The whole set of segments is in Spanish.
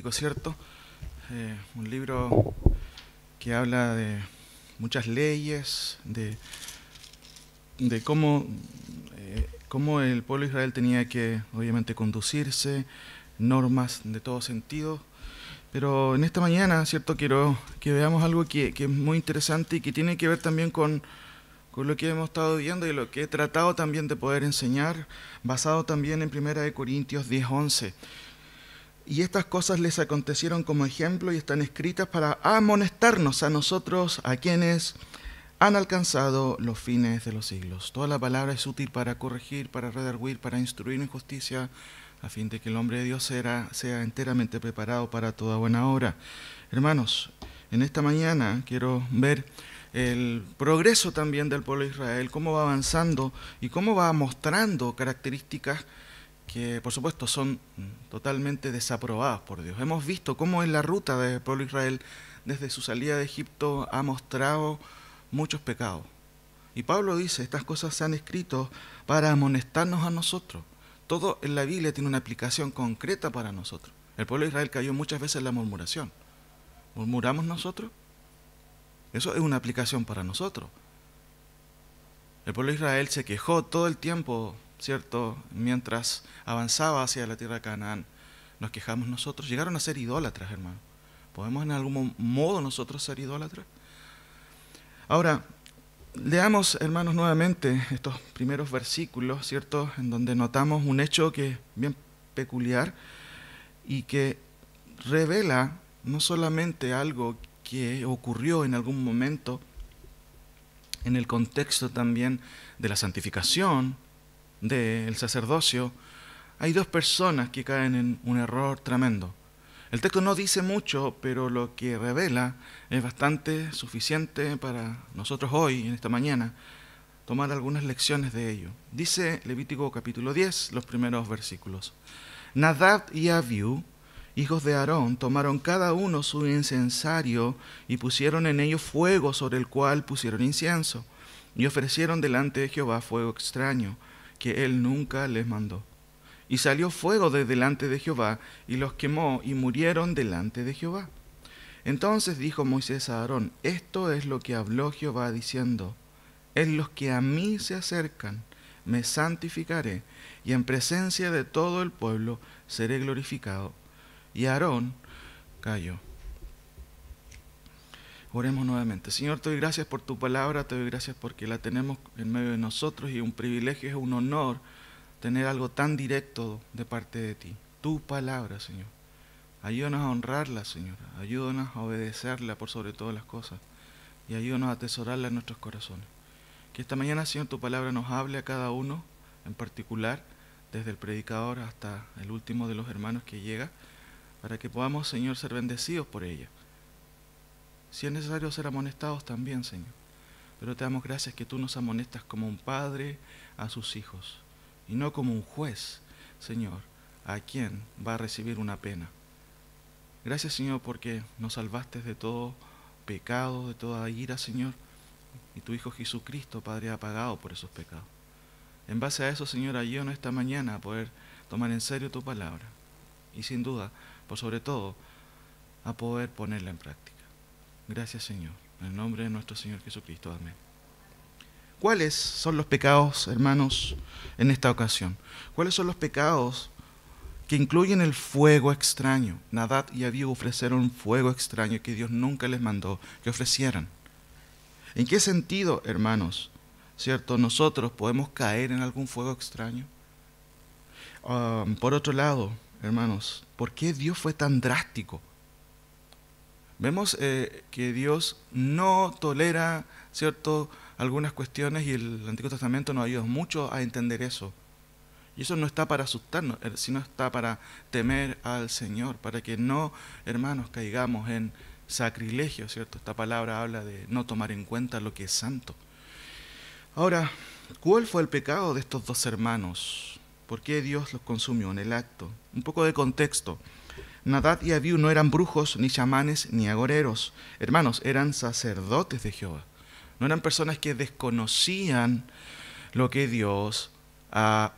Levítico, ¿cierto? Un libro que habla de muchas leyes, de cómo el pueblo de Israel tenía que, obviamente, conducirse, normas de todo sentido. Pero en esta mañana, ¿cierto? Quiero que veamos algo que es muy interesante y que tiene que ver también con lo que hemos estado viendo y lo que he tratado también de poder enseñar, basado también en 1 Corintios 10:11. Y estas cosas les acontecieron como ejemplo y están escritas para amonestarnos a nosotros, a quienes han alcanzado los fines de los siglos. Toda la palabra es útil para corregir, para redarguir, para instruir en justicia, a fin de que el hombre de Dios sea enteramente preparado para toda buena obra. Hermanos, en esta mañana quiero ver el progreso también del pueblo de Israel, cómo va avanzando y cómo va mostrando características que por supuesto son totalmente desaprobadas por Dios. Hemos visto cómo en la ruta del pueblo de Israel, desde su salida de Egipto, ha mostrado muchos pecados. Y Pablo dice, estas cosas se han escrito para amonestarnos a nosotros. Todo en la Biblia tiene una aplicación concreta para nosotros. El pueblo de Israel cayó muchas veces en la murmuración. ¿Murmuramos nosotros? Eso es una aplicación para nosotros. El pueblo de Israel se quejó todo el tiempo, ¿cierto? Mientras avanzaba hacia la tierra de Canaán, nos quejamos nosotros. Llegaron a ser idólatras, hermano. ¿Podemos en algún modo nosotros ser idólatras? Ahora, leamos, hermanos, nuevamente estos primeros versículos, ¿cierto? En donde notamos un hecho que es bien peculiar y que revela no solamente algo que ocurrió en algún momento en el contexto también de la santificación, del sacerdocio. Hay dos personas que caen en un error tremendo. El texto no dice mucho, pero lo que revela es bastante suficiente para nosotros hoy, en esta mañana, tomar algunas lecciones de ello. Dice Levítico capítulo 10, los primeros versículos. Nadab y Abiú, hijos de Aarón, tomaron cada uno su incensario y pusieron en ello fuego sobre el cual pusieron incienso, y ofrecieron delante de Jehová fuego extraño, que él nunca les mandó. Y salió fuego de delante de Jehová, y los quemó, y murieron delante de Jehová. Entonces dijo Moisés a Aarón, esto es lo que habló Jehová, diciendo, en los que a mí se acercan, me santificaré, y en presencia de todo el pueblo seré glorificado. Y Aarón cayó. Oremos nuevamente. Señor, te doy gracias por tu palabra, te doy gracias porque la tenemos en medio de nosotros y un privilegio, es un honor tener algo tan directo de parte de ti. Tu palabra, Señor. Ayúdanos a honrarla, Señor. Ayúdanos a obedecerla por sobre todas las cosas y ayúdanos a atesorarla en nuestros corazones. Que esta mañana, Señor, tu palabra nos hable a cada uno en particular, desde el predicador hasta el último de los hermanos que llega, para que podamos, Señor, ser bendecidos por ella. Si es necesario ser amonestados también, Señor. Pero te damos gracias que tú nos amonestas como un padre a sus hijos y no como un juez, Señor, a quien va a recibir una pena. Gracias, Señor, porque nos salvaste de todo pecado, de toda ira, Señor, y tu Hijo Jesucristo, Padre, ha pagado por esos pecados. En base a eso, Señor, ayúdanos esta mañana a poder tomar en serio tu palabra y sin duda, por sobre todo, a poder ponerla en práctica. Gracias, Señor. En el nombre de nuestro Señor Jesucristo. Amén. ¿Cuáles son los pecados, hermanos, en esta ocasión? ¿Cuáles son los pecados que incluyen el fuego extraño? Nadab y Abiú ofrecieron fuego extraño que Dios nunca les mandó que ofrecieran. ¿En qué sentido, hermanos, cierto, nosotros podemos caer en algún fuego extraño? Por otro lado, hermanos, ¿por qué Dios fue tan drástico? Vemos que Dios no tolera, ¿cierto?, algunas cuestiones y el Antiguo Testamento nos ayuda mucho a entender eso. Y eso no está para asustarnos, sino está para temer al Señor, para que no, hermanos, caigamos en sacrilegio, ¿cierto? Esta palabra habla de no tomar en cuenta lo que es santo. Ahora, ¿cuál fue el pecado de estos dos hermanos? ¿Por qué Dios los consumió en el acto? Un poco de contexto. Nadab y Abiú no eran brujos, ni chamanes, ni agoreros. Hermanos, eran sacerdotes de Jehová. No eran personas que desconocían lo que Dios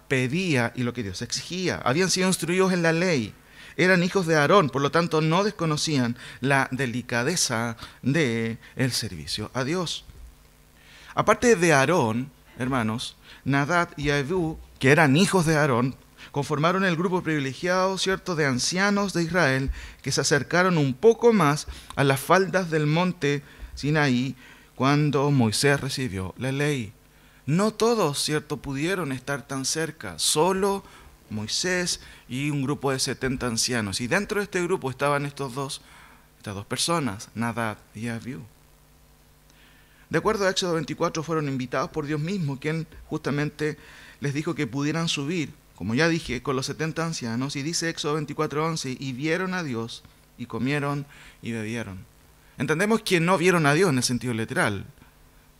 pedía y lo que Dios exigía. Habían sido instruidos en la ley. eran hijos de Aarón, por lo tanto no desconocían la delicadeza del servicio a Dios. Aparte de Aarón, hermanos, Nadab y Abiú, que eran hijos de Aarón, conformaron el grupo privilegiado, ¿cierto?, de ancianos de Israel que se acercaron un poco más a las faldas del monte Sinaí cuando Moisés recibió la ley. No todos, ¿cierto?, pudieron estar tan cerca, solo Moisés y un grupo de 70 ancianos. Y dentro de este grupo estaban estas dos personas, Nadab y Abiú. De acuerdo a Éxodo 24, fueron invitados por Dios mismo, quien justamente les dijo que pudieran subir, como ya dije, con los 70 ancianos, y dice Éxodo 24:11, y vieron a Dios, y comieron y bebieron. Entendemos que no vieron a Dios en el sentido literal.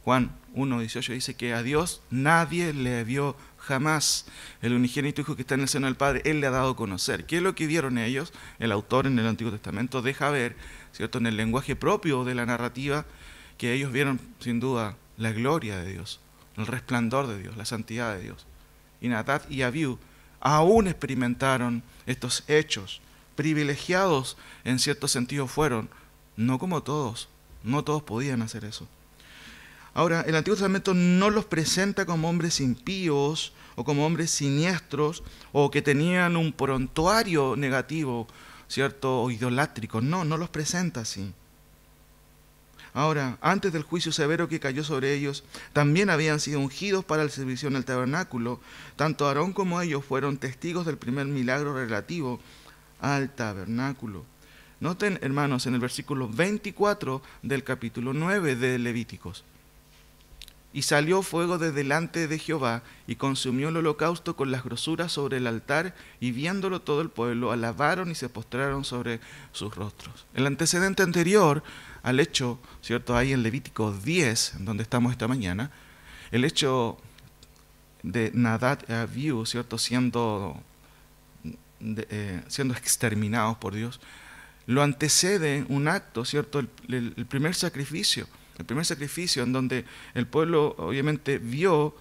Juan 1:18 dice que a Dios nadie le vio jamás. El unigénito Hijo que está en el seno del Padre, Él le ha dado a conocer. ¿Qué es lo que vieron ellos? El autor en el Antiguo Testamento deja ver, ¿cierto?, en el lenguaje propio de la narrativa, que ellos vieron sin duda la gloria de Dios, el resplandor de Dios, la santidad de Dios. Y Nadab y Abiú aún experimentaron estos hechos. Privilegiados en cierto sentido fueron, no como todos, no todos podían hacer eso. Ahora, el Antiguo Testamento no los presenta como hombres impíos o como hombres siniestros o que tenían un prontuario negativo, ¿cierto?, o idolátrico. No los presenta así. Ahora, antes del juicio severo que cayó sobre ellos, también habían sido ungidos para el servicio en el tabernáculo. Tanto Aarón como ellos fueron testigos del primer milagro relativo al tabernáculo. Noten, hermanos, en el versículo 24 del capítulo 9 de Levíticos. Y salió fuego de delante de Jehová, y consumió el holocausto con las grosuras sobre el altar, y viéndolo todo el pueblo, alabaron y se postraron sobre sus rostros. El antecedente anterior al hecho, ¿cierto?, ahí en Levítico 10, donde estamos esta mañana, el hecho de Nadab y Abiú, ¿cierto?, siendo exterminados por Dios, lo antecede un acto, ¿cierto?, el primer sacrificio. El primer sacrificio en donde el pueblo obviamente vio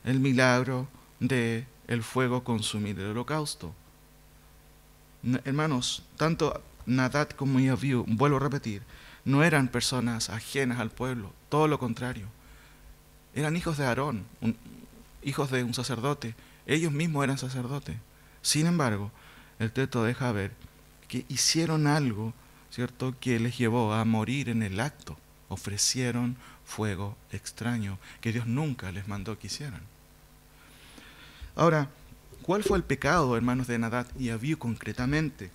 el milagro del fuego consumir el holocausto. Hermanos, tanto Nadab como Abiú, vuelvo a repetir, no eran personas ajenas al pueblo, todo lo contrario. Eran hijos de Aarón, hijos de un sacerdote. Ellos mismos eran sacerdotes. Sin embargo, el texto deja ver que hicieron algo, ¿cierto?, que les llevó a morir en el acto. Ofrecieron fuego extraño que Dios nunca les mandó que hicieran. Ahora, ¿cuál fue el pecado, hermanos, de Nadab y Abiú concretamente?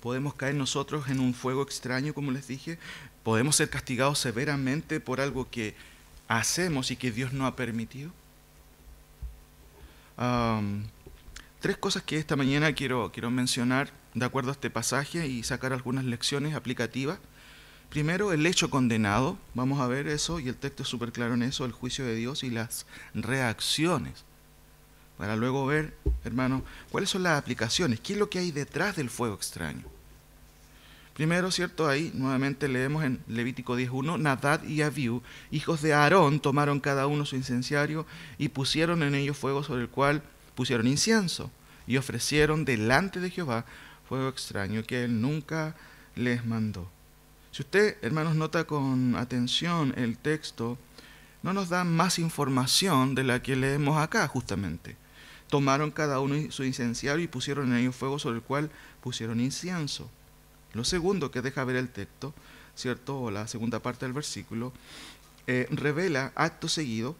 ¿Podemos caer nosotros en un fuego extraño, como les dije? ¿Podemos ser castigados severamente por algo que hacemos y que Dios no ha permitido? Tres cosas que esta mañana quiero mencionar de acuerdo a este pasaje y sacar algunas lecciones aplicativas. Primero, el hecho condenado, vamos a ver eso, y el texto es súper claro en eso, el juicio de Dios y las reacciones. Para luego ver, hermanos, cuáles son las aplicaciones, qué es lo que hay detrás del fuego extraño. Primero, ¿cierto? Ahí nuevamente leemos en Levítico 10:1, Nadab y Abiú, hijos de Aarón, tomaron cada uno su incensario y pusieron en ellos fuego sobre el cual pusieron incienso y ofrecieron delante de Jehová fuego extraño que él nunca les mandó. Si usted, hermanos, nota con atención el texto, no nos da más información de la que leemos acá justamente. Tomaron cada uno su incensario y pusieron en ellos fuego sobre el cual pusieron incienso. Lo segundo que deja ver el texto, ¿cierto?, o la segunda parte del versículo, revela acto seguido,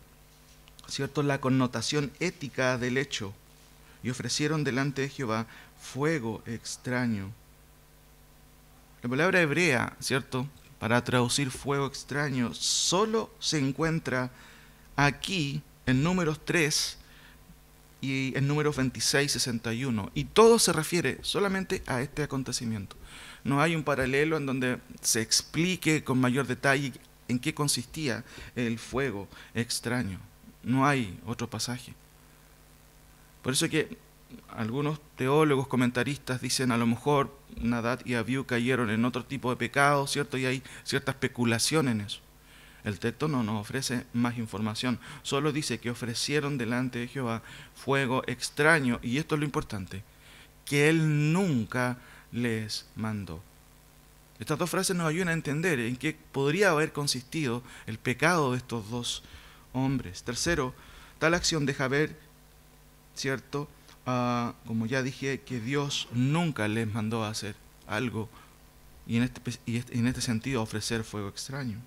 ¿cierto?, la connotación ética del hecho. Y ofrecieron delante de Jehová fuego extraño. La palabra hebrea, ¿cierto?, para traducir fuego extraño, solo se encuentra aquí en Números 3 y en Números 26, 61. Y todo se refiere solamente a este acontecimiento. No hay un paralelo en donde se explique con mayor detalle en qué consistía el fuego extraño. No hay otro pasaje. Por eso que algunos teólogos, comentaristas dicen a lo mejor Nadab y Abiú cayeron en otro tipo de pecado, ¿cierto? Y hay cierta especulación en eso. El texto no nos ofrece más información, solo dice que ofrecieron delante de Jehová fuego extraño, y esto es lo importante, que Él nunca les mandó. Estas dos frases nos ayudan a entender en qué podría haber consistido el pecado de estos dos hombres. Tercero, tal acción deja ver, ¿cierto? Como ya dije, que Dios nunca les mandó a hacer algo y en este sentido ofrecer fuego extraño.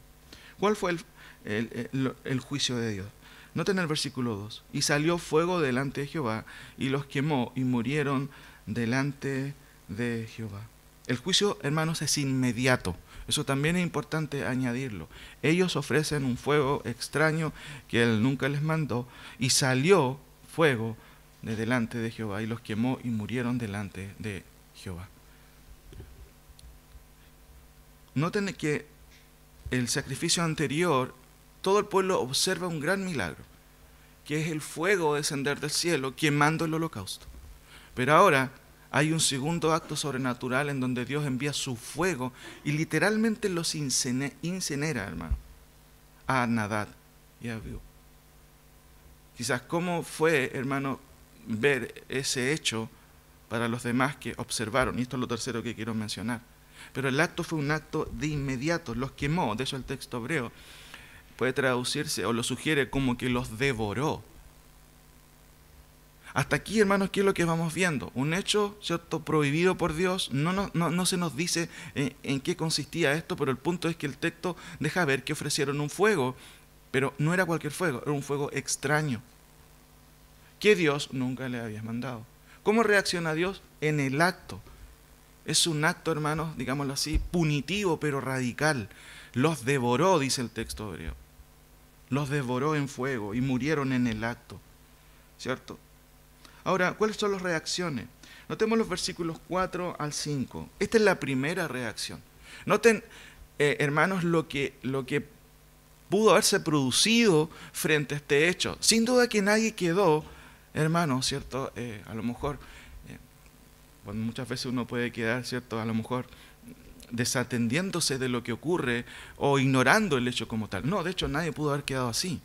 ¿Cuál fue el juicio de Dios? Noten el versículo 2. Y salió fuego delante de Jehová y los quemó y murieron delante de Jehová. El juicio, hermanos, es inmediato. Eso también es importante añadirlo. Ellos ofrecen un fuego extraño que Él nunca les mandó y salió fuego de delante de Jehová y los quemó y murieron delante de Jehová. Noten que el sacrificio anterior, todo el pueblo observa un gran milagro, que es el fuego descender del cielo quemando el holocausto. Pero ahora hay un segundo acto sobrenatural en donde Dios envía su fuego y literalmente los incinera, hermano, a Nadab y a Abiú. Quizás cómo fue, hermano, ver ese hecho para los demás que observaron, y esto es lo tercero que quiero mencionar. Pero el acto fue un acto de inmediato, los quemó, de eso el texto hebreo puede traducirse o lo sugiere como que los devoró. Hasta aquí, hermanos, ¿qué es lo que vamos viendo? Un hecho, ¿cierto?, prohibido por Dios. No se nos dice en qué consistía esto, pero el punto es que el texto deja ver que ofrecieron un fuego, pero no era cualquier fuego, era un fuego extraño, que Dios nunca le había mandado. ¿Cómo reacciona Dios? En el acto. Es un acto, hermanos, digámoslo así, punitivo pero radical. Los devoró, dice el texto hebreo. Los devoró en fuego y murieron en el acto, ¿cierto? Ahora, ¿cuáles son las reacciones? Notemos los versículos 4 al 5. Esta es la primera reacción. Noten, hermanos, lo que pudo haberse producido frente a este hecho. Sin duda que nadie quedó, hermanos, ¿cierto? A lo mejor, bueno, muchas veces uno puede quedar, ¿cierto? A lo mejor desatendiéndose de lo que ocurre o ignorando el hecho como tal. No, de hecho nadie pudo haber quedado así.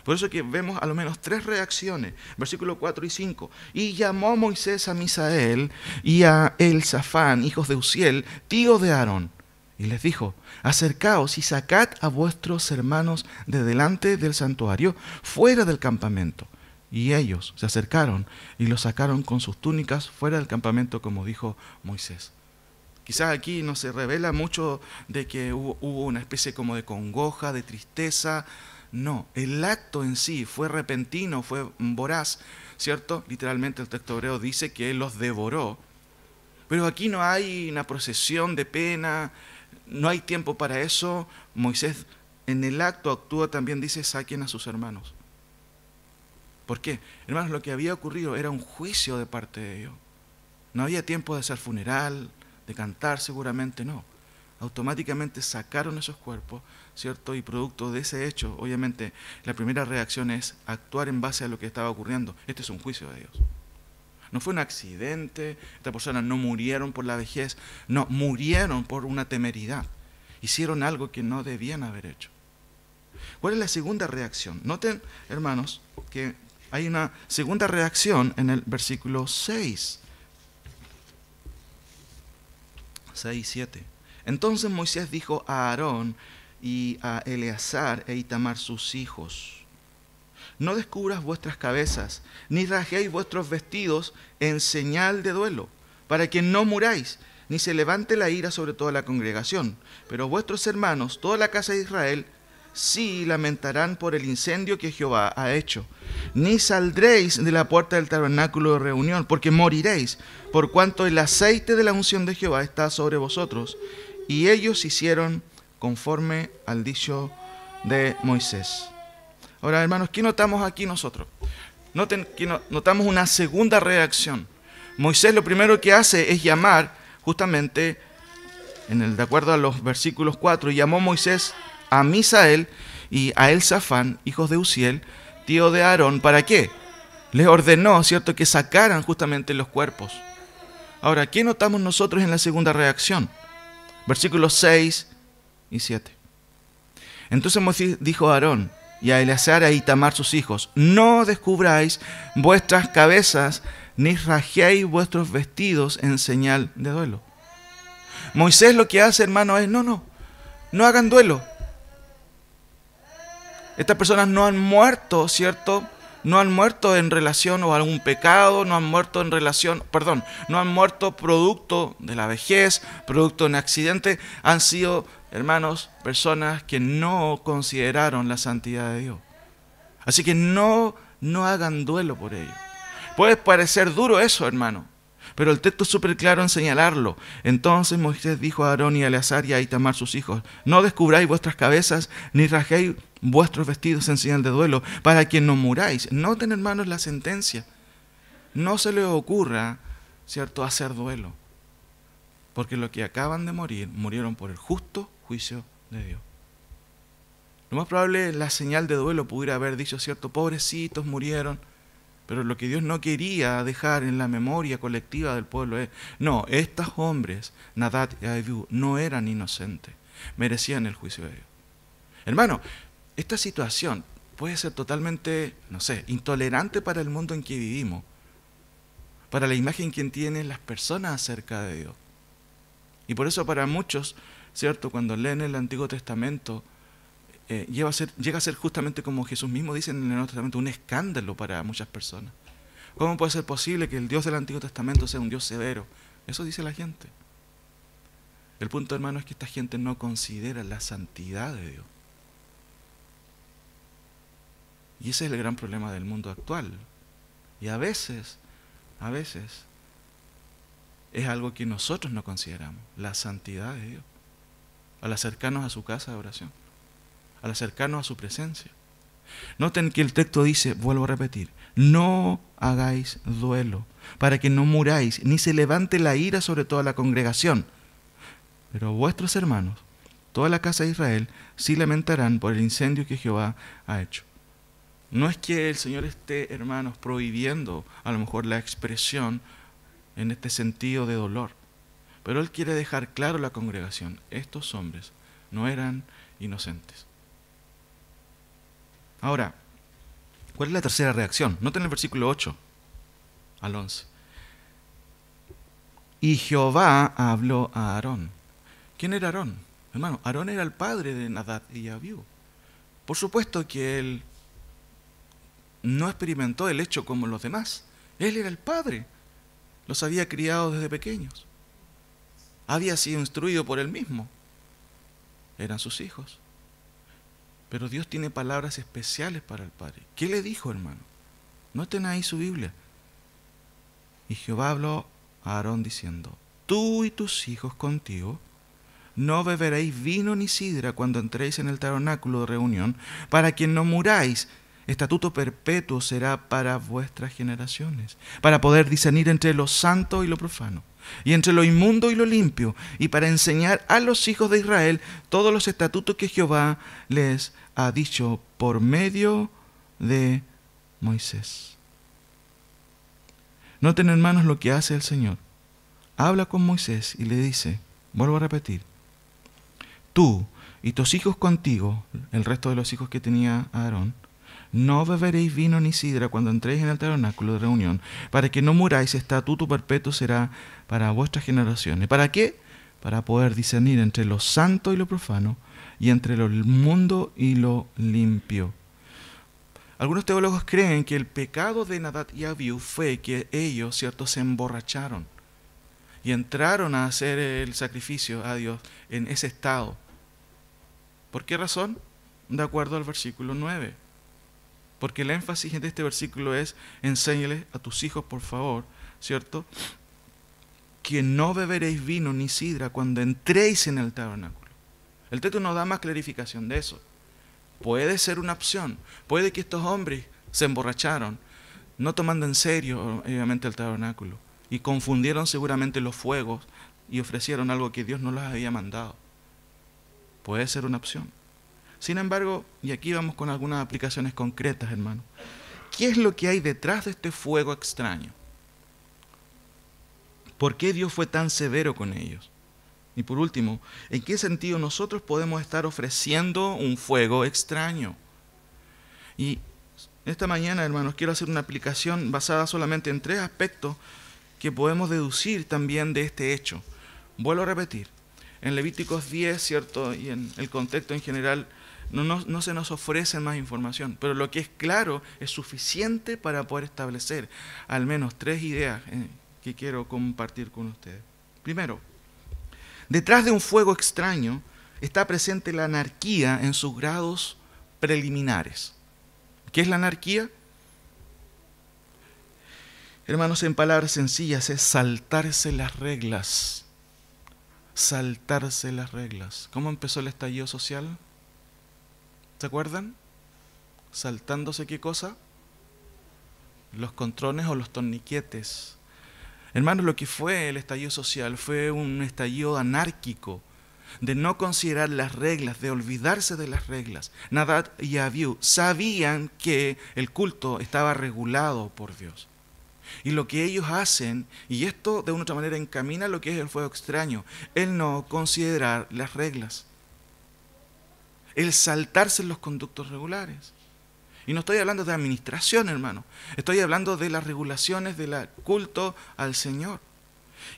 Por eso que vemos a lo menos tres reacciones, versículos 4 y 5. Y llamó Moisés a Misael y a Elzafán, hijos de Uziel, tío de Aarón, y les dijo: acercaos y sacad a vuestros hermanos de delante del santuario, fuera del campamento. Y ellos se acercaron y los sacaron con sus túnicas fuera del campamento, como dijo Moisés. Quizás aquí no se revela mucho de que hubo una especie como de congoja, de tristeza. No, el acto en sí fue repentino, fue voraz, ¿cierto? Literalmente el texto hebreo dice que Él los devoró. Pero aquí no hay una procesión de pena, no hay tiempo para eso. Moisés en el acto actúa también, dice: saquen a sus hermanos. ¿Por qué? Hermanos, lo que había ocurrido era un juicio de parte de Dios. No había tiempo de hacer funeral, de cantar, seguramente no. Automáticamente sacaron esos cuerpos, ¿cierto? Y producto de ese hecho, obviamente, la primera reacción es actuar en base a lo que estaba ocurriendo. Este es un juicio de Dios. No fue un accidente, estas personas no murieron por la vejez, no, murieron por una temeridad. Hicieron algo que no debían haber hecho. ¿Cuál es la segunda reacción? Noten, hermanos, que hay una segunda reacción en el versículo 6 y 7. Entonces Moisés dijo a Aarón y a Eleazar e Itamar sus hijos: no descubras vuestras cabezas, ni rasguéis vuestros vestidos en señal de duelo, para que no muráis, ni se levante la ira sobre toda la congregación. Pero vuestros hermanos, toda la casa de Israel, sí lamentarán por el incendio que Jehová ha hecho. Ni saldréis de la puerta del tabernáculo de reunión, porque moriréis, por cuanto el aceite de la unción de Jehová está sobre vosotros. Y ellos hicieron conforme al dicho de Moisés. Ahora, hermanos, ¿qué notamos aquí nosotros? Noten que notamos una segunda reacción. Moisés lo primero que hace es llamar, justamente, de acuerdo a los versículos 4, llamó Moisés a Misael y a Elzafán, hijos de Uziel, tío de Aarón. ¿Para qué? Les ordenó, ¿cierto?, que sacaran justamente los cuerpos. Ahora, ¿qué notamos nosotros en la segunda reacción? Versículos 6 y 7. Entonces Moisés dijo a Aarón y a Eleazar e Itamar sus hijos: no descubráis vuestras cabezas, ni rasguéis vuestros vestidos en señal de duelo. Moisés lo que hace, hermano, es no hagan duelo. Estas personas no han muerto, ¿cierto? No han muerto en relación a algún pecado, no han muerto no han muerto producto de la vejez, producto de un accidente. Han sido, hermanos, personas que no consideraron la santidad de Dios. Así que no hagan duelo por ello. Puede parecer duro eso, hermano, pero el texto es súper claro en señalarlo. Entonces Moisés dijo a Aarón y a Eleazar y a Itamar sus hijos: no descubráis vuestras cabezas, ni rasguéis vuestros vestidos en señal de duelo, para que no muráis. Noten, hermanos, la sentencia. No se les ocurra, ¿cierto?, hacer duelo, porque los que acaban de morir, murieron por el justo juicio de Dios. Lo más probable, la señal de duelo pudiera haber dicho, ¿cierto?, pobrecitos, murieron. Pero lo que Dios no quería dejar en la memoria colectiva del pueblo es: no, estos hombres, Nadab y Abiú, no eran inocentes, merecían el juicio de Dios. Hermano, esta situación puede ser totalmente, intolerante para el mundo en que vivimos, para la imagen que tienen las personas acerca de Dios. Y por eso para muchos, ¿cierto?, cuando leen el Antiguo Testamento, llega a ser justamente como Jesús mismo dice en el Nuevo Testamento, un escándalo para muchas personas. ¿Cómo puede ser posible que el Dios del Antiguo Testamento sea un Dios severo? Eso dice la gente. El punto, hermano, es que esta gente no considera la santidad de Dios. Y ese es el gran problema del mundo actual. Y a veces, es algo que nosotros no consideramos, la santidad de Dios, al acercarnos a su casa de oración, al acercarnos a su presencia. Noten que el texto dice, vuelvo a repetir: no hagáis duelo, para que no muráis, ni se levante la ira sobre toda la congregación. Pero vuestros hermanos, toda la casa de Israel, sí lamentarán por el incendio que Jehová ha hecho. No es que el Señor esté, hermanos, prohibiendo a lo mejor la expresión en este sentido de dolor, pero Él quiere dejar claro a la congregación: estos hombres no eran inocentes. Ahora, ¿cuál es la tercera reacción? Noten el versículo 8 al 11. Y Jehová habló a Aarón. ¿Quién era Aarón? Hermano, Aarón era el padre de Nadab y Abiú. Por supuesto que él no experimentó el hecho como los demás. Él era el padre. Los había criado desde pequeños. Había sido instruido por él mismo. Eran sus hijos. Pero Dios tiene palabras especiales para el Padre. ¿Qué le dijo, hermano? Noten ahí su Biblia. Y Jehová habló a Aarón diciendo: tú y tus hijos contigo no beberéis vino ni sidra cuando entréis en el tabernáculo de reunión, para que no muráis. Estatuto perpetuo será para vuestras generaciones, para poder discernir entre lo santo y lo profano, y entre lo inmundo y lo limpio, y para enseñar a los hijos de Israel todos los estatutos que Jehová les ha dicho por medio de Moisés. Noten, hermanos, lo que hace el Señor. Habla con Moisés y le dice, vuelvo a repetir: tú y tus hijos contigo, el resto de los hijos que tenía Aarón, no beberéis vino ni sidra cuando entréis en el tabernáculo de reunión, para que no muráis. Estatuto perpetuo será para vuestras generaciones. ¿Para qué? Para poder discernir entre lo santo y lo profano, y entre lo inmundo y lo limpio. Algunos teólogos creen que el pecado de Nadab y Abiú fue que ellos, ¿cierto?, se emborracharon y entraron a hacer el sacrificio a Dios en ese estado. ¿Por qué razón? De acuerdo al versículo 9. Porque el énfasis de este versículo es: enséñales a tus hijos, por favor, ¿cierto?, que no beberéis vino ni sidra cuando entréis en el tabernáculo. El texto nos da más clarificación de eso. Puede ser una opción. Puede que estos hombres se emborracharon, no tomando en serio, obviamente, el tabernáculo, y confundieron seguramente los fuegos y ofrecieron algo que Dios no les había mandado. Puede ser una opción. Sin embargo, y aquí vamos con algunas aplicaciones concretas, hermano. ¿Qué es lo que hay detrás de este fuego extraño? ¿Por qué Dios fue tan severo con ellos? Y por último, ¿en qué sentido nosotros podemos estar ofreciendo un fuego extraño? Y Esta mañana, hermanos, quiero hacer una aplicación basada solamente en 3 aspectos que podemos deducir también de este hecho. Vuelvo a repetir, en Levíticos 10, ¿cierto? Y en el contexto en general, no se nos ofrece más información, pero lo que es claro es suficiente para poder establecer al menos 3 ideas que quiero compartir con ustedes. Primero, detrás de un fuego extraño está presente la anarquía en sus grados preliminares. ¿Qué es la anarquía? Hermanos, en palabras sencillas, es saltarse las reglas. Saltarse las reglas. ¿Cómo empezó el estallido social? ¿Se acuerdan? ¿Saltándose qué cosa? Los controles o los torniquetes. Hermanos, lo que fue el estallido social fue un estallido anárquico, de no considerar las reglas, de olvidarse de las reglas. Nadab y Abiú sabían que el culto estaba regulado por Dios. Y lo que ellos hacen, y esto de una otra manera encamina lo que es el fuego extraño, el no considerar las reglas, el saltarse los conductos regulares. Y no estoy hablando de administración, hermano, estoy hablando de las regulaciones del culto al Señor.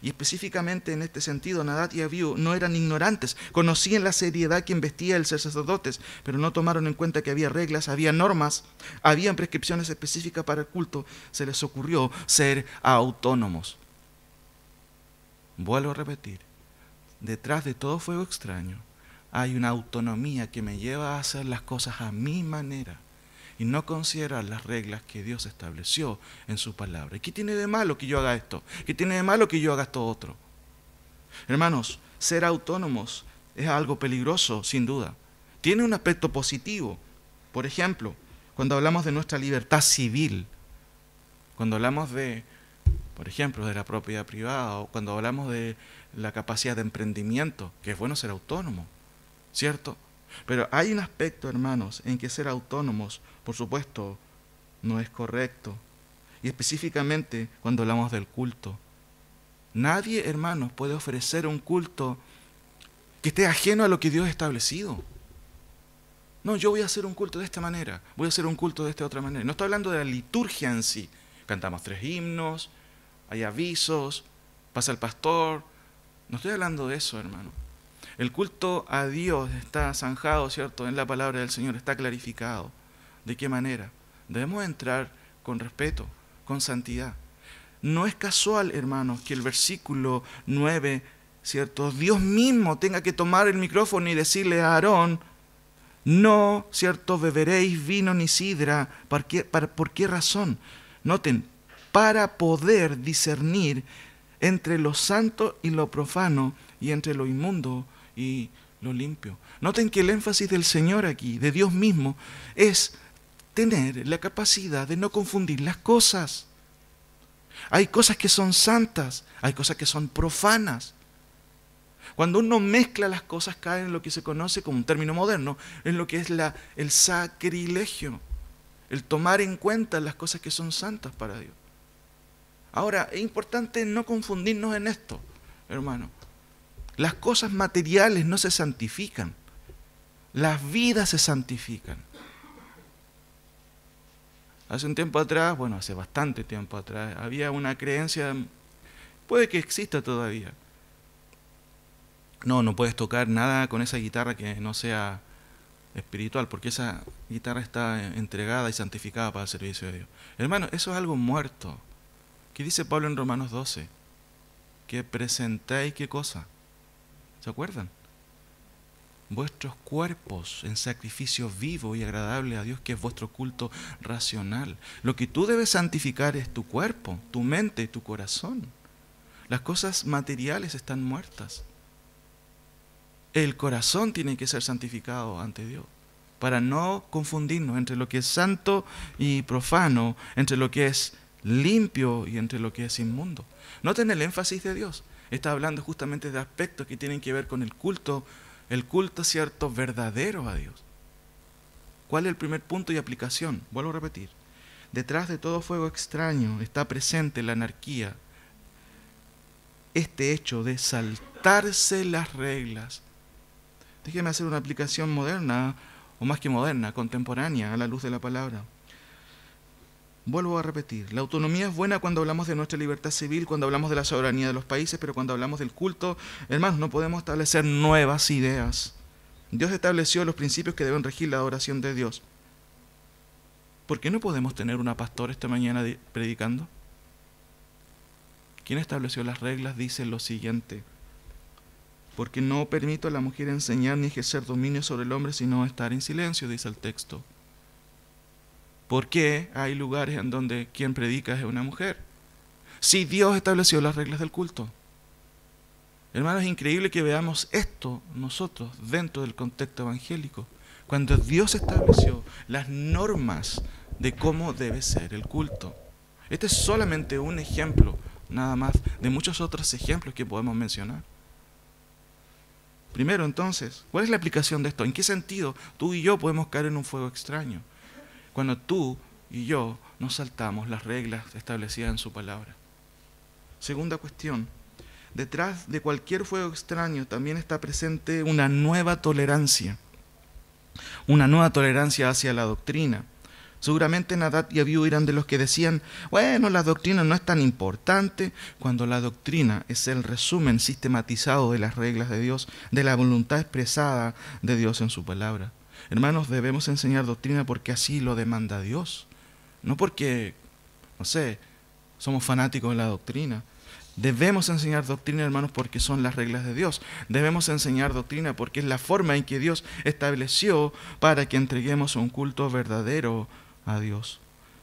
Y específicamente en este sentido, Nadab y Abiú no eran ignorantes, conocían la seriedad que investía el ser sacerdotes, pero no tomaron en cuenta que había reglas, había normas, habían prescripciones específicas para el culto. Se les ocurrió ser autónomos. Vuelvo a repetir, detrás de todo fuego extraño hay una autonomía que me lleva a hacer las cosas a mi manera y no considerar las reglas que Dios estableció en su palabra. ¿Y qué tiene de malo que yo haga esto? ¿Qué tiene de malo que yo haga esto otro? Hermanos, ser autónomos es algo peligroso, sin duda. Tiene un aspecto positivo. Por ejemplo, cuando hablamos de nuestra libertad civil, cuando hablamos de, por ejemplo, de la propiedad privada, o cuando hablamos de la capacidad de emprendimiento, que es bueno ser autónomo, ¿cierto? Pero hay un aspecto, hermanos, en que ser autónomos, por supuesto, no es correcto. Y específicamente cuando hablamos del culto. Nadie, hermanos, puede ofrecer un culto que esté ajeno a lo que Dios ha establecido. No, yo voy a hacer un culto de esta manera, voy a hacer un culto de esta otra manera. No estoy hablando de la liturgia en sí. Cantamos 3 himnos, hay avisos, pasa el pastor. No estoy hablando de eso, hermano. El culto a Dios está zanjado, ¿cierto? En la palabra del Señor, está clarificado. ¿De qué manera? Debemos entrar con respeto, con santidad. No es casual, hermanos, que el versículo 9, ¿cierto? Dios mismo tenga que tomar el micrófono y decirle a Aarón, no, ¿cierto? Beberéis vino ni sidra. ¿Por qué razón? Noten, para poder discernir entre lo santo y lo profano, y entre lo inmundo y lo limpio. Noten que el énfasis del Señor aquí, de Dios mismo, es tener la capacidad de no confundir las cosas. Hay cosas que son santas, hay cosas que son profanas. Cuando uno mezcla las cosas, cae en lo que se conoce como un término moderno, en lo que es el sacrilegio, el tomar en cuenta las cosas que son santas para Dios. Ahora, es importante no confundirnos en esto, hermano. Las cosas materiales no se santifican, las vidas se santifican. Hace un tiempo atrás, bueno, hace bastante tiempo atrás, había una creencia, puede que exista todavía. No puedes tocar nada con esa guitarra que no sea espiritual, porque esa guitarra está entregada y santificada para el servicio de Dios. Hermano, eso es algo muerto. ¿Qué dice Pablo en Romanos 12? Que presentéis ¿qué cosa? ¿Se acuerdan? Vuestros cuerpos en sacrificio vivo y agradable a Dios, que es vuestro culto racional. Lo que tú debes santificar es tu cuerpo, tu mente, tu corazón. Las cosas materiales están muertas. El corazón tiene que ser santificado ante Dios, para no confundirnos entre lo que es santo y profano, entre lo que es limpio y entre lo que es inmundo. Noten el énfasis de Dios. Está hablando justamente de aspectos que tienen que ver con el culto, ¿cierto?, verdadero a Dios. ¿Cuál es el primer punto y aplicación? Vuelvo a repetir. Detrás de todo fuego extraño está presente la anarquía. Este hecho de saltarse las reglas. Déjeme hacer una aplicación moderna, o más que moderna, contemporánea, a la luz de la palabra. Vuelvo a repetir, la autonomía es buena cuando hablamos de nuestra libertad civil, cuando hablamos de la soberanía de los países, pero cuando hablamos del culto, hermanos, no podemos establecer nuevas ideas. Dios estableció los principios que deben regir la adoración de Dios. ¿Por qué no podemos tener una pastora esta mañana predicando? Quien estableció las reglas dice lo siguiente: porque no permito a la mujer enseñar ni ejercer dominio sobre el hombre, sino estar en silencio, dice el texto. ¿Por qué hay lugares en donde quien predica es una mujer? Si Dios estableció las reglas del culto. Hermanos, es increíble que veamos esto nosotros dentro del contexto evangélico, cuando Dios estableció las normas de cómo debe ser el culto. Este es solamente un ejemplo, nada más, de muchos otros ejemplos que podemos mencionar. Primero, entonces, ¿cuál es la aplicación de esto? ¿En qué sentido tú y yo podemos caer en un fuego extraño? Cuando tú y yo nos saltamos las reglas establecidas en su palabra. Segunda cuestión, detrás de cualquier fuego extraño también está presente una nueva tolerancia hacia la doctrina. Seguramente Nadab y Abiú eran de los que decían, bueno, la doctrina no es tan importante, cuando la doctrina es el resumen sistematizado de las reglas de Dios, de la voluntad expresada de Dios en su palabra. Hermanos, debemos enseñar doctrina porque así lo demanda Dios, no porque, no sé, somos fanáticos de la doctrina. Debemos enseñar doctrina, hermanos, porque son las reglas de Dios. Debemos enseñar doctrina porque es la forma en que Dios estableció para que entreguemos un culto verdadero a Dios.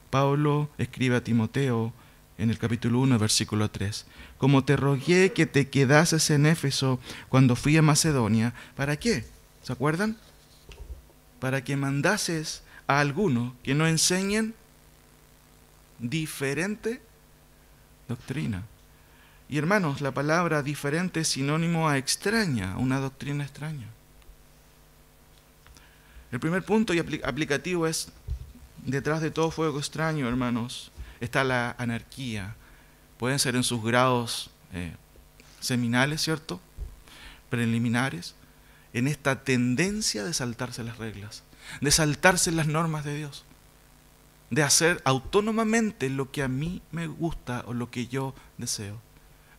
Pablo escribe a Timoteo en el capítulo 1, versículo 3. Como te rogué que te quedases en Éfeso cuando fui a Macedonia, ¿para qué? ¿Se acuerdan? Para que mandases a alguno que no enseñen diferente doctrina. Y hermanos, la palabra diferente es sinónimo a extraña, una doctrina extraña. El primer punto y aplicativo es, detrás de todo fuego extraño, hermanos, está la anarquía. Pueden ser en sus grados seminales, ¿cierto? Preliminares, en esta tendencia de saltarse las reglas, de saltarse las normas de Dios, de hacer autónomamente lo que a mí me gusta o lo que yo deseo.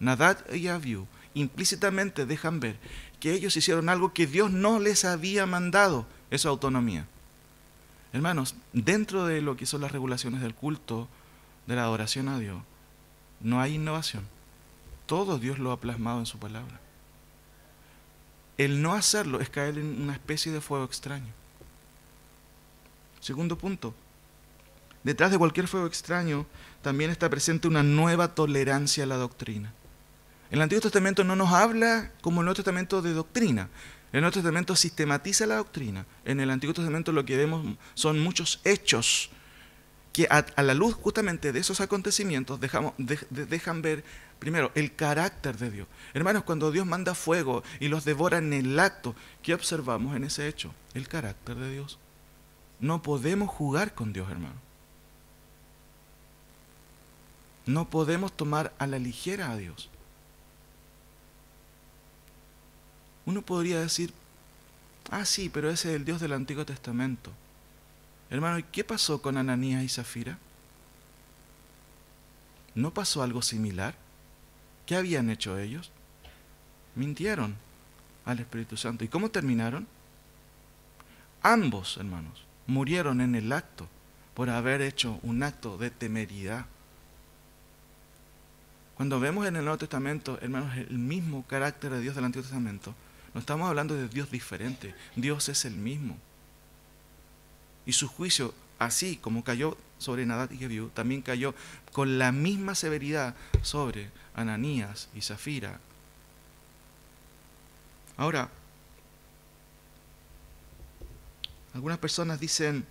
Nadab y Abiú implícitamente dejan ver que ellos hicieron algo que Dios no les había mandado, eso es autonomía. Hermanos, dentro de lo que son las regulaciones del culto, de la adoración a Dios, no hay innovación. Todo Dios lo ha plasmado en su palabra. El no hacerlo es caer en una especie de fuego extraño. Segundo punto, detrás de cualquier fuego extraño también está presente una nueva tolerancia a la doctrina. El Antiguo Testamento no nos habla como el Nuevo Testamento de doctrina. El Nuevo Testamento sistematiza la doctrina. En el Antiguo Testamento lo que vemos son muchos hechos que a la luz justamente de esos acontecimientos dejan ver primero el carácter de Dios. Hermanos, cuando Dios manda fuego y los devora en el acto, ¿qué observamos en ese hecho? El carácter de Dios. No podemos jugar con Dios, hermano. No podemos tomar a la ligera a Dios. Uno podría decir, sí, pero ese es el Dios del Antiguo Testamento. Hermano, ¿y qué pasó con Ananías y Zafira? ¿No pasó algo similar? ¿Qué habían hecho ellos? Mintieron al Espíritu Santo. ¿Y cómo terminaron? Ambos, hermanos, murieron en el acto por haber hecho un acto de temeridad. Cuando vemos en el Nuevo Testamento, hermanos, el mismo carácter de Dios del Antiguo Testamento, no estamos hablando de Dios diferente. Dios es el mismo. Y su juicio, así como cayó sobre Nadab y Abiú, también cayó con la misma severidad sobre Ananías y Zafira. Ahora, algunas personas dicen,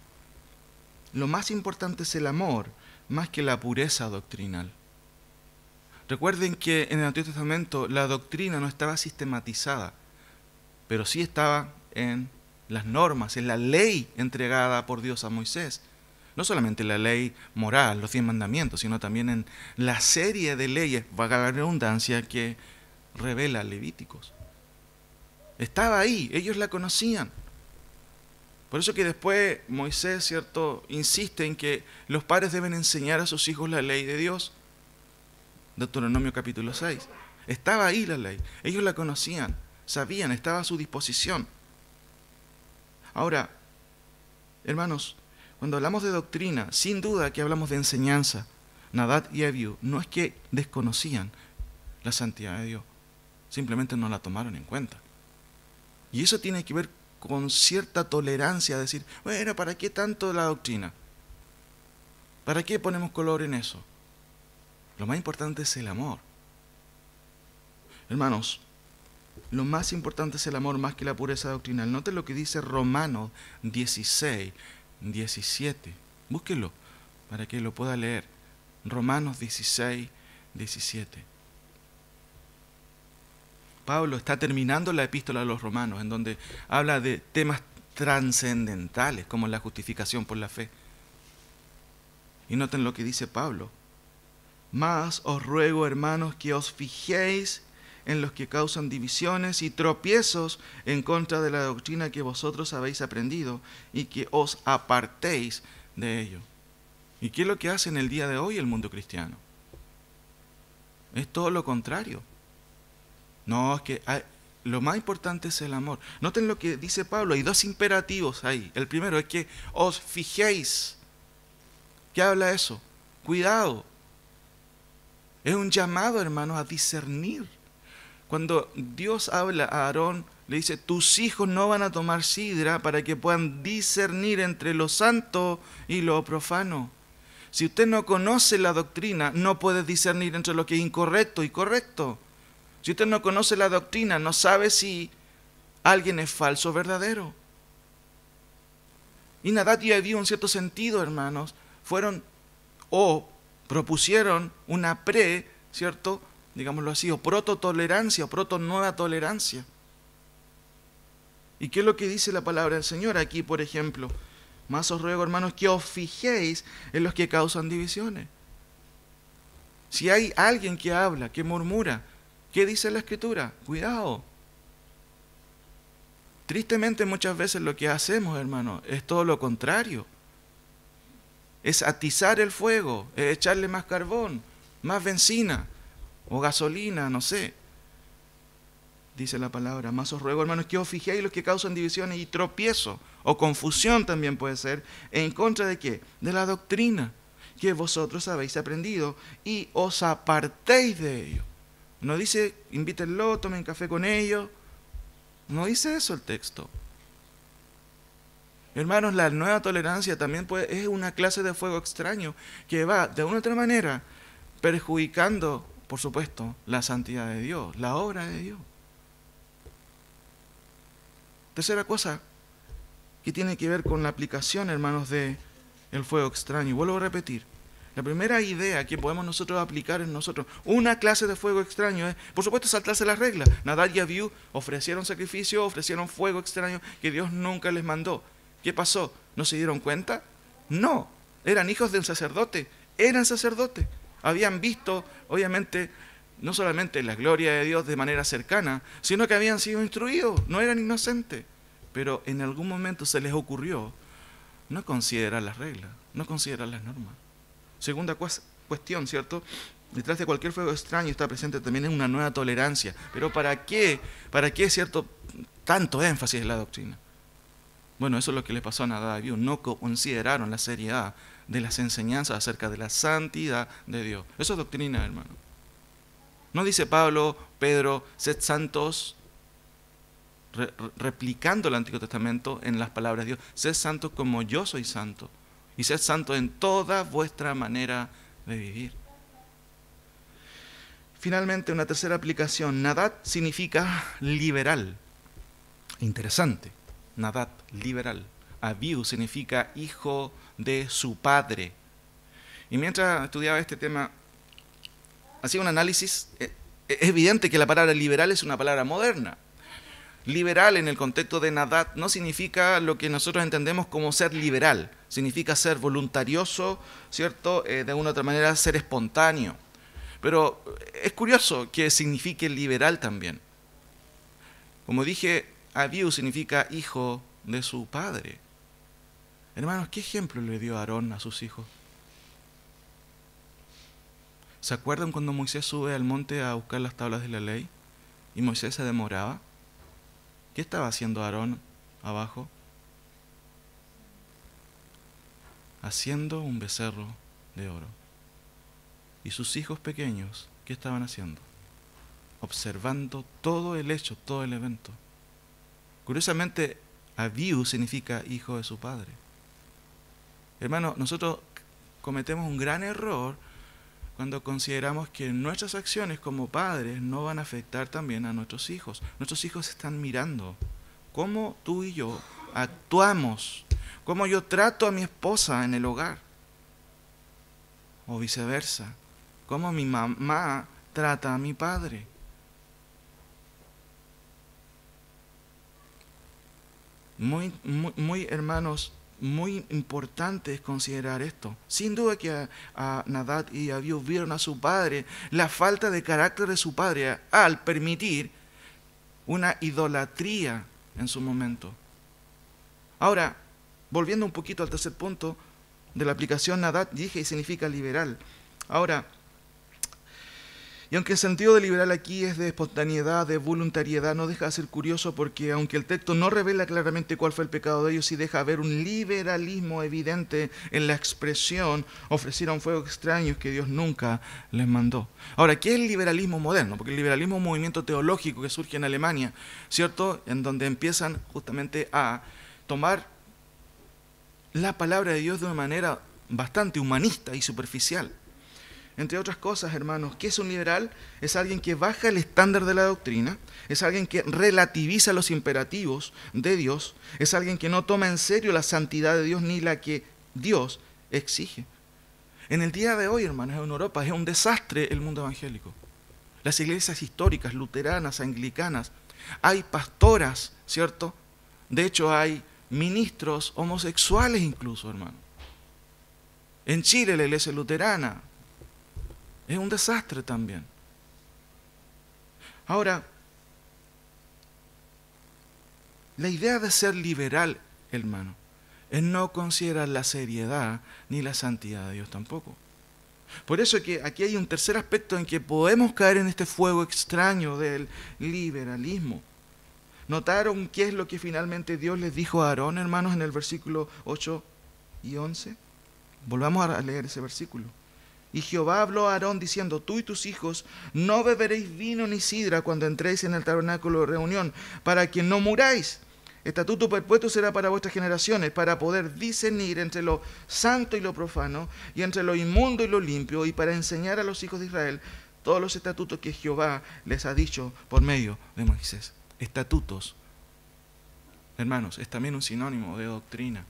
lo más importante es el amor, más que la pureza doctrinal. Recuerden que en el Antiguo Testamento la doctrina no estaba sistematizada, pero sí estaba en las normas, en la ley entregada por Dios a Moisés. No solamente la ley moral, los 10 mandamientos, sino también en la serie de leyes, valga la redundancia, que revela Levíticos. Estaba ahí, ellos la conocían. Por eso que después Moisés, ¿cierto?, insiste en que los padres deben enseñar a sus hijos la ley de Dios. Deuteronomio capítulo 6. Estaba ahí la ley. Ellos la conocían, sabían, estaba a su disposición. Ahora, hermanos, cuando hablamos de doctrina, sin duda que hablamos de enseñanza. Nadab y Abiú no es que desconocían la santidad de Dios, simplemente no la tomaron en cuenta. Y eso tiene que ver con cierta tolerancia, decir, bueno, ¿para qué tanto la doctrina? ¿Para qué ponemos color en eso? Lo más importante es el amor. Hermanos, lo más importante es el amor más que la pureza doctrinal. Noten lo que dice Romanos 16, 17. Búsquenlo para que lo pueda leer. Romanos 16, 17. Pablo está terminando la epístola a los romanos, en donde habla de temas trascendentales, como la justificación por la fe. Y noten lo que dice Pablo. Mas os ruego, hermanos, que os fijéis en los que causan divisiones y tropiezos en contra de la doctrina que vosotros habéis aprendido, y que os apartéis de ello. ¿Y qué es lo que hace en el día de hoy el mundo cristiano? Es todo lo contrario. No, es que lo más importante es el amor. Noten lo que dice Pablo, hay dos imperativos ahí. El primero es que os fijéis. ¿Qué habla eso? Cuidado. Es un llamado, hermanos, a discernir. Cuando Dios habla a Aarón, le dice, tus hijos no van a tomar sidra para que puedan discernir entre lo santo y lo profano. Si usted no conoce la doctrina, no puede discernir entre lo que es incorrecto y correcto. Si usted no conoce la doctrina, no sabe si alguien es falso o verdadero. Y Nadab y Abiú, en cierto sentido, hermanos, fueron o propusieron una ¿cierto?, digámoslo así, o proto-tolerancia, o proto-nueva tolerancia. ¿Y qué es lo que dice la palabra del Señor aquí, por ejemplo? Más os ruego, hermanos, que os fijéis en los que causan divisiones. Si hay alguien que habla, que murmura, ¿qué dice la Escritura? Cuidado. Tristemente muchas veces lo que hacemos, hermanos, es todo lo contrario. Es atizar el fuego, es echarle más carbón, más benzina o gasolina, no sé. Dice la palabra, más os ruego, hermanos, que os fijéis los que causan divisiones y tropiezo, o confusión también puede ser, ¿en contra de qué? De la doctrina que vosotros habéis aprendido, y os apartéis de ello. No dice, invítenlo, tomen café con ellos. No dice eso el texto. Hermanos, la nueva tolerancia también es una clase de fuego extraño que va, de una u otra manera, perjudicando, por supuesto, la santidad de Dios, la obra de Dios. Tercera cosa que tiene que ver con la aplicación, hermanos, de el fuego extraño. Y vuelvo a repetir, la primera idea que podemos nosotros aplicar en nosotros, una clase de fuego extraño, es, por supuesto, saltarse las reglas. Nadab y Abiú ofrecieron sacrificio, ofrecieron fuego extraño que Dios nunca les mandó. ¿Qué pasó? ¿No se dieron cuenta? No, eran hijos de un sacerdote, eran sacerdotes. Habían visto, obviamente, no solamente la gloria de Dios de manera cercana, sino que habían sido instruidos, no eran inocentes. Pero en algún momento se les ocurrió no considerar las reglas, no considerar las normas. Segunda cuestión, ¿cierto? Detrás de cualquier fuego extraño está presente también una nueva tolerancia. Pero ¿para qué, cierto, tanto énfasis en la doctrina? Bueno, eso es lo que le pasó a Nadab y Abiú. No consideraron la seriedad de las enseñanzas acerca de la santidad de Dios. Eso es doctrina, hermano. No dice Pablo, Pedro, sed santos, replicando el Antiguo Testamento en las palabras de Dios. Sed santos como yo soy santo. Y sed santos en toda vuestra manera de vivir. Finalmente, una tercera aplicación. Nadab significa liberal. Interesante. Nadab, liberal. Abiú significa hijo de su padre. Y mientras estudiaba este tema, hacía un análisis. Es evidente que la palabra liberal es una palabra moderna. Liberal en el contexto de Nadab no significa lo que nosotros entendemos como ser liberal. Significa ser voluntarioso, ¿cierto? De una u otra manera ser espontáneo. Pero es curioso que signifique liberal también. Como dije, Abiú significa hijo de su padre. Hermanos, ¿qué ejemplo le dio Aarón a sus hijos? ¿Se acuerdan cuando Moisés sube al monte a buscar las tablas de la ley y Moisés se demoraba? ¿Qué estaba haciendo Aarón abajo? Haciendo un becerro de oro. ¿Y sus hijos pequeños qué estaban haciendo? Observando todo el hecho, todo el evento. Curiosamente, Abiú significa hijo de su padre. Hermano, nosotros cometemos un gran error cuando consideramos que nuestras acciones como padres no van a afectar también a nuestros hijos. Nuestros hijos están mirando cómo tú y yo actuamos, cómo yo trato a mi esposa en el hogar, o viceversa, cómo mi mamá trata a mi padre. Muy hermanos, muy importante es considerar esto. Sin duda que a Nadab y Abiú vieron a su padre la falta de carácter de su padre al permitir una idolatría en su momento. Ahora, volviendo un poquito al tercer punto de la aplicación, Nadab, dije, significa liberal. Ahora, y aunque el sentido de liberal aquí es de espontaneidad, de voluntariedad, no deja de ser curioso porque aunque el texto no revela claramente cuál fue el pecado de ellos, sí deja ver un liberalismo evidente en la expresión: ofrecieron fuegos extraños que Dios nunca les mandó. Ahora, ¿qué es el liberalismo moderno? Porque el liberalismo es un movimiento teológico que surge en Alemania, ¿cierto? En donde empiezan justamente a tomar la palabra de Dios de una manera bastante humanista y superficial. Entre otras cosas, hermanos, ¿qué es un liberal? Es alguien que baja el estándar de la doctrina, es alguien que relativiza los imperativos de Dios, es alguien que no toma en serio la santidad de Dios ni la que Dios exige. En el día de hoy, hermanos, en Europa es un desastre el mundo evangélico. Las iglesias históricas, luteranas, anglicanas, hay pastoras, ¿cierto? De hecho, hay ministros homosexuales incluso, hermano. En Chile, la iglesia luterana es un desastre también. Ahora, la idea de ser liberal, hermano, es no considerar la seriedad ni la santidad de Dios tampoco. Por eso que aquí hay un tercer aspecto en que podemos caer en este fuego extraño del liberalismo. ¿Notaron qué es lo que finalmente Dios les dijo a Aarón, hermanos, en el versículo 8 y 11? Volvamos a leer ese versículo. Y Jehová habló a Aarón diciendo: tú y tus hijos no beberéis vino ni sidra cuando entréis en el tabernáculo de reunión, para que no muráis. Estatuto perpetuo será para vuestras generaciones, para poder discernir entre lo santo y lo profano, y entre lo inmundo y lo limpio, y para enseñar a los hijos de Israel todos los estatutos que Jehová les ha dicho por medio de Moisés. Estatutos, hermanos, es también un sinónimo de doctrina.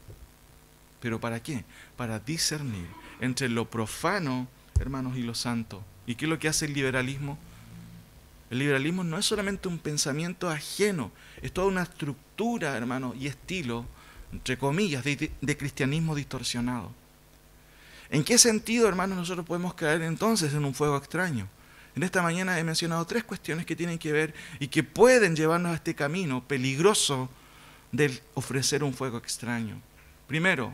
¿Pero para qué? Para discernir entre lo profano, hermanos, y lo santo. ¿Y qué es lo que hace el liberalismo? El liberalismo no es solamente un pensamiento ajeno, es toda una estructura, hermanos, y estilo, entre comillas, de cristianismo distorsionado. ¿En qué sentido, hermanos, nosotros podemos caer entonces en un fuego extraño? En esta mañana he mencionado tres cuestiones que tienen que ver y que pueden llevarnos a este camino peligroso del ofrecer un fuego extraño. Primero,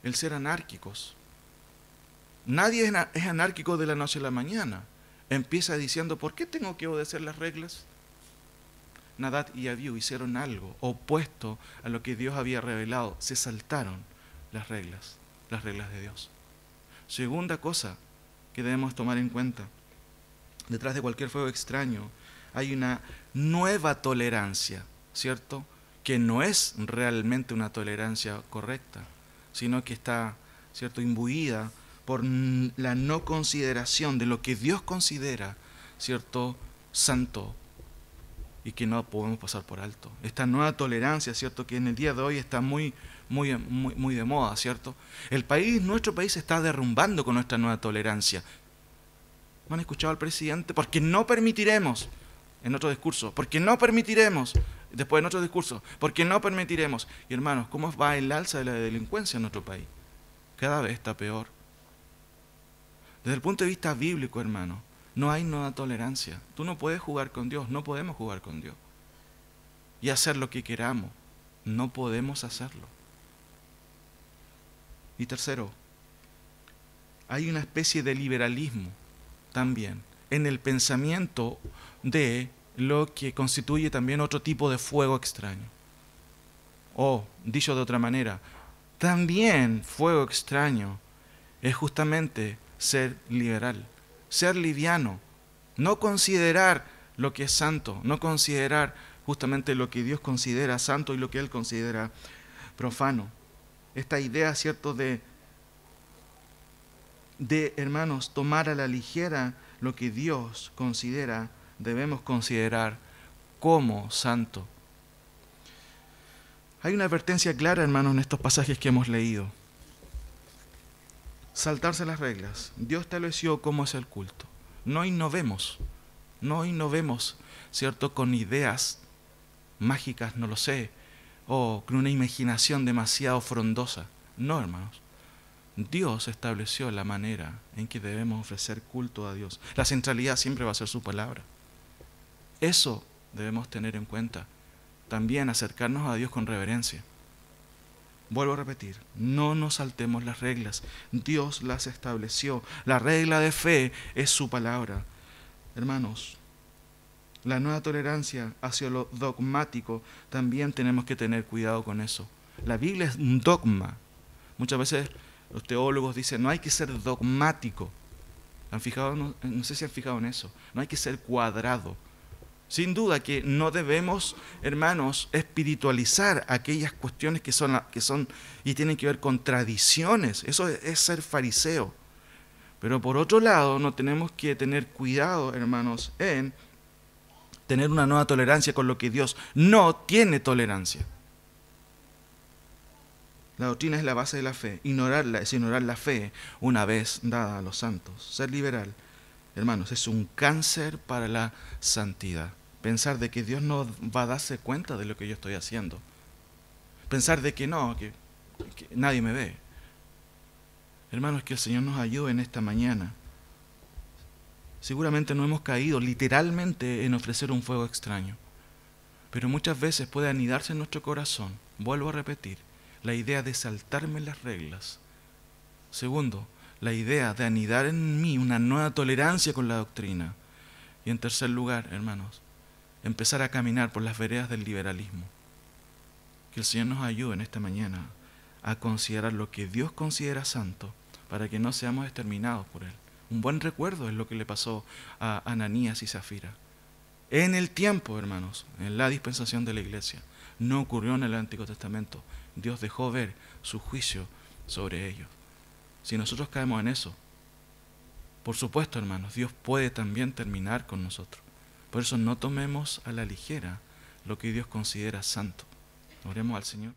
el ser anárquicos. Nadie es anárquico de la noche a la mañana. Empieza diciendo: ¿por qué tengo que obedecer las reglas? Nadab y Abiú hicieron algo opuesto a lo que Dios había revelado. Se saltaron las reglas de Dios. Segunda cosa que debemos tomar en cuenta: detrás de cualquier fuego extraño hay una nueva tolerancia, ¿cierto? Que no es realmente una tolerancia correcta, sino que está, ¿cierto?, imbuida por la no consideración de lo que Dios considera, ¿cierto?, santo, y que no podemos pasar por alto. Esta nueva tolerancia, ¿cierto?, que en el día de hoy está muy de moda, ¿cierto? Nuestro país se está derrumbando con nuestra nueva tolerancia. ¿No han escuchado al presidente? Porque no permitiremos, en otro discurso, porque no permitiremos, después en otro discurso, porque no permitiremos. Y hermanos, ¿cómo va el alza de la delincuencia en nuestro país? Cada vez está peor. Desde el punto de vista bíblico, hermano, no hay nueva tolerancia. Tú no puedes jugar con Dios, no podemos jugar con Dios. Y hacer lo que queramos, no podemos hacerlo. Y tercero, hay una especie de liberalismo también en el pensamiento de lo que constituye también otro tipo de fuego extraño. O, dicho de otra manera, también fuego extraño es justamente ser liberal, ser liviano, no considerar lo que es santo, no considerar justamente lo que Dios considera santo y lo que Él considera profano. Esta idea, ¿cierto?, de hermanos, tomar a la ligera lo que Dios considera, debemos considerar como santo. Hay una advertencia clara, hermanos, en estos pasajes que hemos leído. Saltarse las reglas. Dios estableció cómo es el culto. No innovemos, ¿cierto?, con ideas mágicas, no lo sé, o con una imaginación demasiado frondosa. No, hermanos. Dios estableció la manera en que debemos ofrecer culto a Dios. La centralidad siempre va a ser su palabra. Eso debemos tener en cuenta. También acercarnos a Dios con reverencia. Vuelvo a repetir, no nos saltemos las reglas. Dios las estableció. La regla de fe es su palabra. Hermanos, la nueva tolerancia hacia lo dogmático, también tenemos que tener cuidado con eso. La Biblia es un dogma. Muchas veces los teólogos dicen, no hay que ser dogmático. ¿Han fijado? No sé si han fijado en eso. No hay que ser cuadrado. Sin duda que no debemos, hermanos, espiritualizar aquellas cuestiones que son y tienen que ver con tradiciones. Eso es ser fariseo. Pero por otro lado, no tenemos que tener cuidado, hermanos, en tener una nueva tolerancia con lo que Dios no tiene tolerancia. La doctrina es la base de la fe. Ignorarla es ignorar la fe una vez dada a los santos. Ser liberal, hermanos, es un cáncer para la santidad. Pensar de que Dios no va a darse cuenta de lo que yo estoy haciendo. Pensar de que no, que nadie me ve. Hermanos, que el Señor nos ayude en esta mañana. Seguramente no hemos caído literalmente en ofrecer un fuego extraño. Pero muchas veces puede anidarse en nuestro corazón, vuelvo a repetir, la idea de saltarme las reglas. Segundo, la idea de anidar en mí una nueva tolerancia con la doctrina. Y en tercer lugar, hermanos, empezar a caminar por las veredas del liberalismo. Que el Señor nos ayude en esta mañana a considerar lo que Dios considera santo para que no seamos exterminados por Él. Un buen recuerdo es lo que le pasó a Ananías y Zafira. En el tiempo, hermanos, en la dispensación de la iglesia, no ocurrió en el Antiguo Testamento. Dios dejó ver su juicio sobre ellos. Si nosotros caemos en eso, por supuesto, hermanos, Dios puede también terminar con nosotros. Por eso no tomemos a la ligera lo que Dios considera santo. Oremos al Señor.